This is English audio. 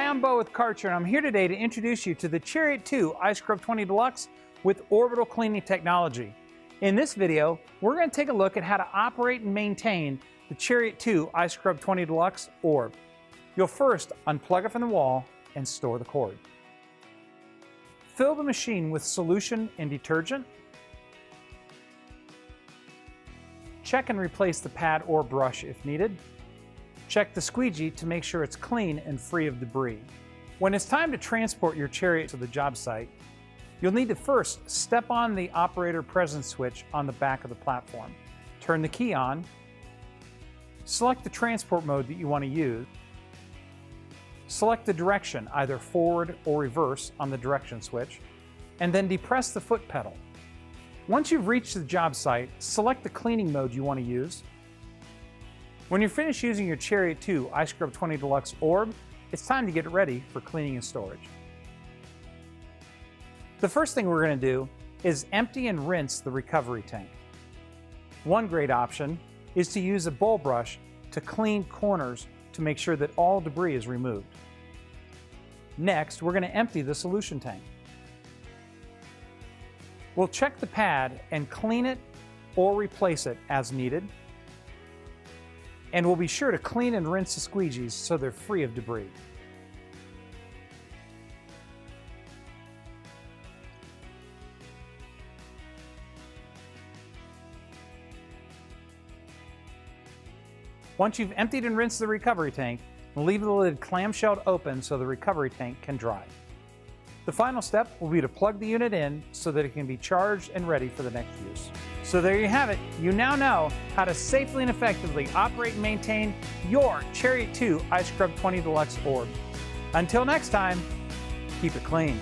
I'm Bo with Karcher, and I'm here today to introduce you to the Chariot 2 iScrub 20 Deluxe with orbital cleaning technology. In this video, we're going to take a look at how to operate and maintain the Chariot 2 iScrub 20 Deluxe Orb. You'll first unplug it from the wall and store the cord. Fill the machine with solution and detergent. Check and replace the pad or brush if needed. Check the squeegee to make sure it's clean and free of debris. When it's time to transport your Chariot to the job site, you'll need to first step on the operator presence switch on the back of the platform. Turn the key on, select the transport mode that you want to use, select the direction, either forward or reverse on the direction switch, and then depress the foot pedal. Once you've reached the job site, select the cleaning mode you want to use. When you're finished using your Chariot 2 iScrub 20 Deluxe Orb, it's time to get it ready for cleaning and storage. The first thing we're going to do is empty and rinse the recovery tank. One great option is to use a bowl brush to clean corners to make sure that all debris is removed. Next, we're going to empty the solution tank. We'll check the pad and clean it or replace it as needed. And we'll be sure to clean and rinse the squeegees so they're free of debris. Once you've emptied and rinsed the recovery tank, leave the lid clamshelled open so the recovery tank can dry. The final step will be to plug the unit in so that it can be charged and ready for the next use. So there you have it. You now know how to safely and effectively operate and maintain your Chariot 2 iScrub 20 Deluxe Orb. Until next time, keep it clean.